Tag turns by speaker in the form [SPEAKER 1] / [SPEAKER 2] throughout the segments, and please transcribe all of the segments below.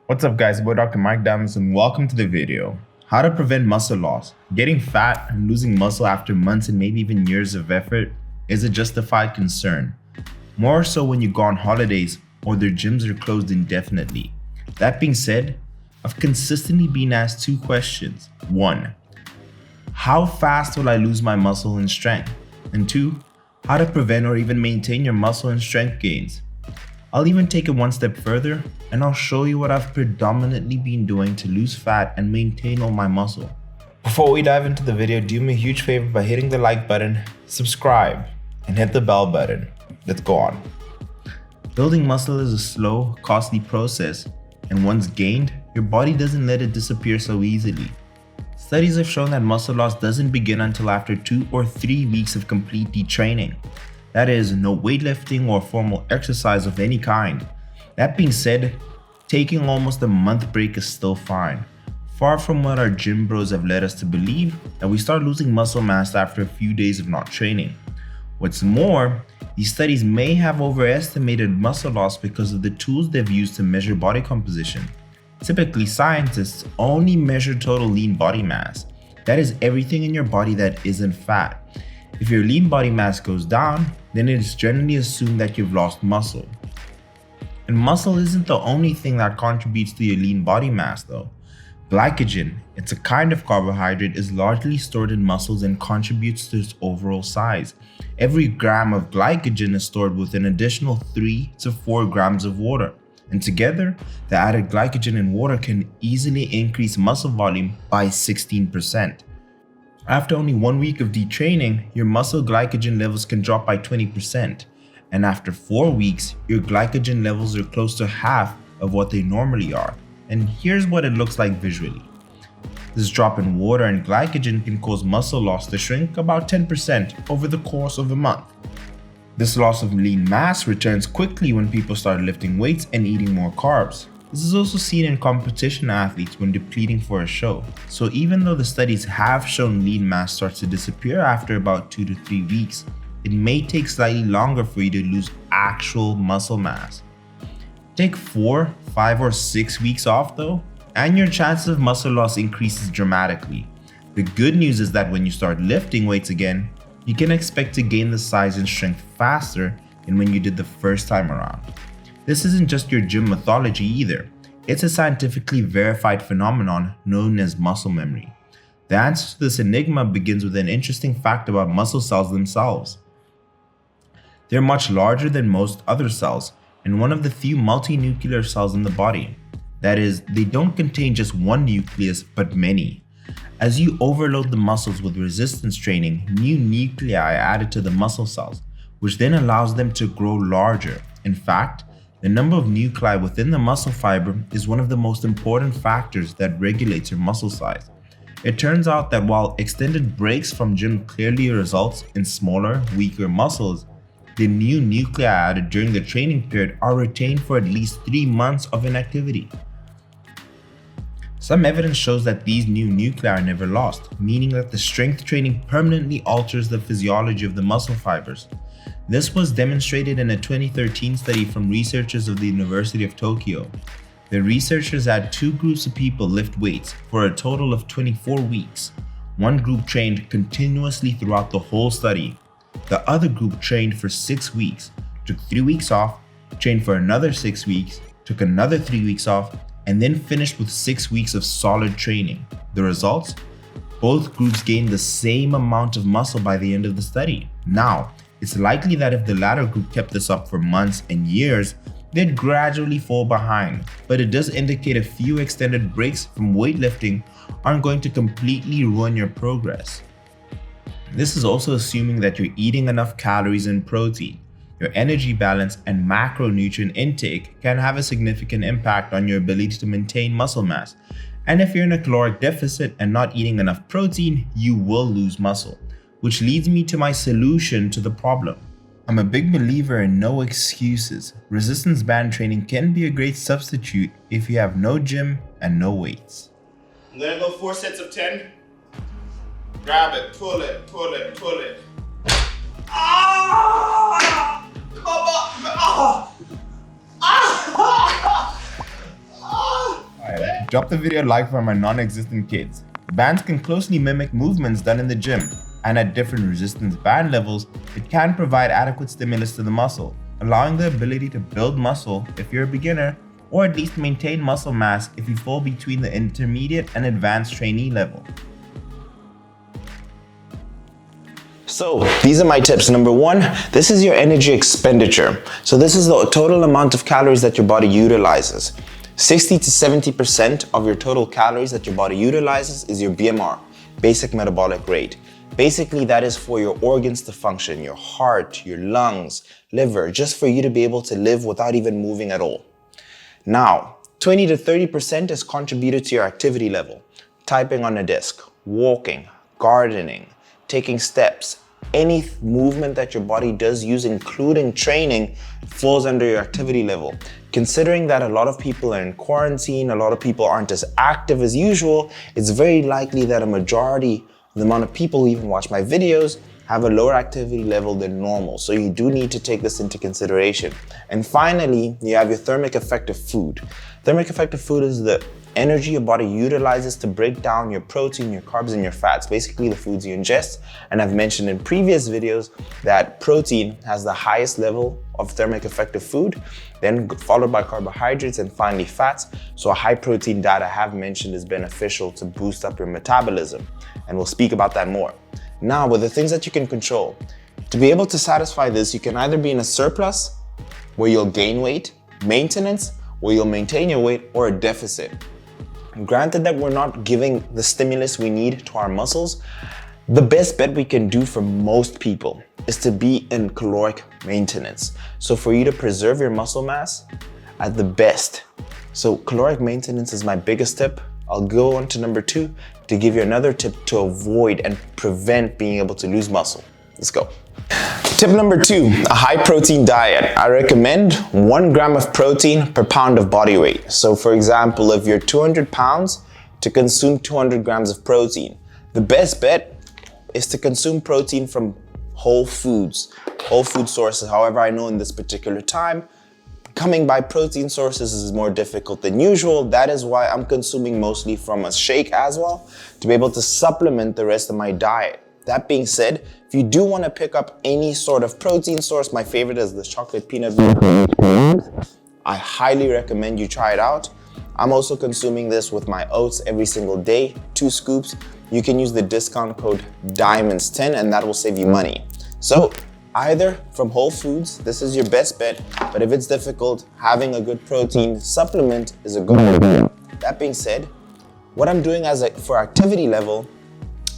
[SPEAKER 1] What's up guys, it's Dr. Mike Damas and welcome to the video. How to prevent muscle loss. Getting fat and losing muscle after months and maybe even years of effort is a justified concern. More so when you go on holidays or their gyms are closed indefinitely. That being said, I've consistently been asked two questions. 1. How fast will I lose my muscle and strength? And 2. How to prevent or even maintain your muscle and strength gains. I'll even take it one step further and I'll show you what I've predominantly been doing to lose fat and maintain all my muscle. Before we dive into the video, do me a huge favor by hitting the like button, subscribe, and hit the bell button. Let's go on. Building muscle is a slow, costly process, and once gained, your body doesn't let it disappear so easily. Studies have shown that muscle loss doesn't begin until after 2 or 3 weeks of complete detraining. That is, no weightlifting or formal exercise of any kind. That being said, taking almost a month break is still fine. Far from what our gym bros have led us to believe, that we start losing muscle mass after a few days of not training. What's more, these studies may have overestimated muscle loss because of the tools they've used to measure body composition. Typically, scientists only measure total lean body mass. That is everything in your body that isn't fat. If your lean body mass goes down, then it is generally assumed that you've lost muscle. And muscle isn't the only thing that contributes to your lean body mass though. Glycogen, it's a kind of carbohydrate, is largely stored in muscles and contributes to its overall size. Every gram of glycogen is stored with an additional 3 to 4 grams of water. And together, the added glycogen and water can easily increase muscle volume by 16%. After only 1 week of detraining, your muscle glycogen levels can drop by 20%. And after 4 weeks, your glycogen levels are close to half of what they normally are. And here's what it looks like visually. This drop in water and glycogen can cause muscle loss to shrink about 10% over the course of a month. This loss of lean mass returns quickly when people start lifting weights and eating more carbs. This is also seen in competition athletes when depleting for a show. So even though the studies have shown lean mass starts to disappear after about 2 to 3 weeks, it may take slightly longer for you to lose actual muscle mass. Take 4, 5, or 6 weeks off though, and your chances of muscle loss increases dramatically. The good news is that when you start lifting weights again, you can expect to gain the size and strength faster than when you did the first time around. This isn't just your gym mythology either. It's a scientifically verified phenomenon known as muscle memory. The answer to this enigma begins with an interesting fact about muscle cells themselves. They're much larger than most other cells and one of the few multinuclear cells in the body. That is, they don't contain just one nucleus but many. As you overload the muscles with resistance training, new nuclei are added to the muscle cells, which then allows them to grow larger. In fact, the number of nuclei within the muscle fiber is one of the most important factors that regulates your muscle size. It turns out that while extended breaks from gym clearly results in smaller, weaker muscles, the new nuclei added during the training period are retained for at least 3 months of inactivity. Some evidence shows that these new nuclei are never lost, meaning that the strength training permanently alters the physiology of the muscle fibers. This was demonstrated in a 2013 study from researchers of the University of Tokyo. The researchers had 2 groups of people lift weights for a total of 24 weeks. One group trained continuously throughout the whole study. The other group trained for 6 weeks, took 3 weeks off, trained for another 6 weeks, took another 3 weeks off, and then finished with 6 weeks of solid training. The results? Both groups gained the same amount of muscle by the end of the study. Now, it's likely that if the latter group kept this up for months and years, they'd gradually fall behind, but it does indicate a few extended breaks from weightlifting aren't going to completely ruin your progress. This is also assuming that you're eating enough calories and protein. Your energy balance and macronutrient intake can have a significant impact on your ability to maintain muscle mass. And if you're in a caloric deficit and not eating enough protein, you will lose muscle. Which leads me to my solution to the problem. I'm a big believer in no excuses. Resistance band training can be a great substitute if you have no gym and no weights.
[SPEAKER 2] I'm gonna go 4 sets of 10. Grab it, pull it, pull it, pull it. Ah! Come on! Ah! Ah! Ah!
[SPEAKER 1] drop the video a like for my non-existent kids. Bands can closely mimic movements done in the gym, and at different resistance band levels, it can provide adequate stimulus to the muscle, allowing the ability to build muscle if you're a beginner, or at least maintain muscle mass if you fall between the intermediate and advanced trainee level.
[SPEAKER 3] So these are my tips. Number one, this is your energy expenditure. So this is the total amount of calories that your body utilizes. 60 to 70% of your total calories that your body utilizes is your BMR, basic metabolic rate. Basically, that is for your organs to function, your heart, your lungs, liver, just for you to be able to live without even moving at all. Now, 20 to 30% is contributed to your activity level. Typing on a desk, walking, gardening, taking steps, any movement that your body does use, including training, falls under your activity level. Considering that a lot of people are in quarantine, a lot of people aren't as active as usual, it's very likely that a majority of the amount of people who even watch my videos have a lower activity level than normal. So you do need to take this into consideration. And finally, you have your thermic effective food. Thermic effective food is the energy your body utilizes to break down your protein, your carbs, and your fats, basically the foods you ingest. And I've mentioned in previous videos that protein has the highest level of thermic effective food, then followed by carbohydrates, and finally fats. So a high protein diet, I have mentioned, is beneficial to boost up your metabolism. And we'll speak about that more. Now, with the things that you can control, to be able to satisfy this, you can either be in a surplus, where you'll gain weight, maintenance, where you'll maintain your weight, or a deficit. Granted that we're not giving the stimulus we need to our muscles, the best bet we can do for most people is to be in caloric maintenance. So for you to preserve your muscle mass at the best. So caloric maintenance is my biggest tip. I'll go on to number two to give you another tip to avoid and prevent being able to lose muscle. Let's go. Tip number two, a high protein diet. I recommend 1 gram of protein per pound of body weight. So for example, if you're 200 pounds, to consume 200 grams of protein. The best bet is to consume protein from whole food sources. However, I know in this particular time, coming by protein sources is more difficult than usual. That is why I'm consuming mostly from a shake as well, to be able to supplement the rest of my diet. That being said, if you do want to pick up any sort of protein source, my favorite is the chocolate peanut butter. I highly recommend you try it out. I'm also consuming this with my oats every single day, 2 scoops. You can use the discount code DIAMONDS10 and that will save you money. So either from Whole Foods, this is your best bet, but if it's difficult, having a good protein supplement is a good idea. That being said, what I'm doing for activity level,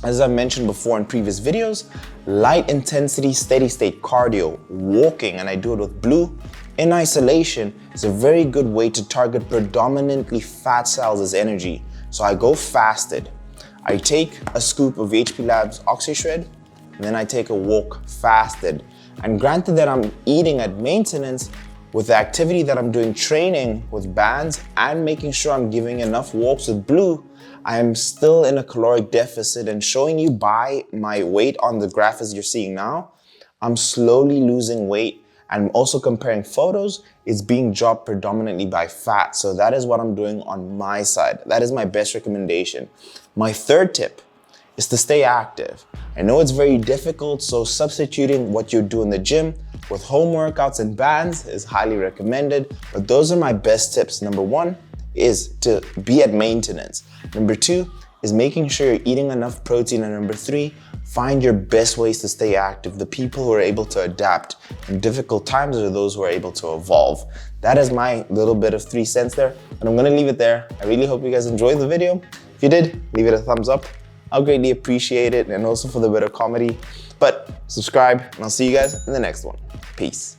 [SPEAKER 3] as I've mentioned before in previous videos, light intensity, steady state cardio, walking, and I do it with Blue, in isolation, is a very good way to target predominantly fat cells as energy. So I go fasted. I take a scoop of HP Labs OxyShred, and then I take a walk fasted. And granted that I'm eating at maintenance, with the activity that I'm doing, training with bands and making sure I'm giving enough walks with Blue, I am still in a caloric deficit, and showing you by my weight on the graph as you're seeing now, I'm slowly losing weight. And also comparing photos, it's being dropped predominantly by fat. So that is what I'm doing on my side. That is my best recommendation. My third tip is to stay active. I know it's very difficult, so substituting what you do in the gym with home workouts and bands is highly recommended, but those are my best tips. Number one is to be at maintenance. Number two is making sure you're eating enough protein. And number three, find your best ways to stay active. The people who are able to adapt in difficult times are those who are able to evolve. That is my little bit of 3 cents there, and I'm gonna leave it there. I really hope you guys enjoyed the video. If you did, leave it a thumbs up. I'll greatly appreciate it, and also for the bit of comedy. But subscribe, and I'll see you guys in the next one. Peace.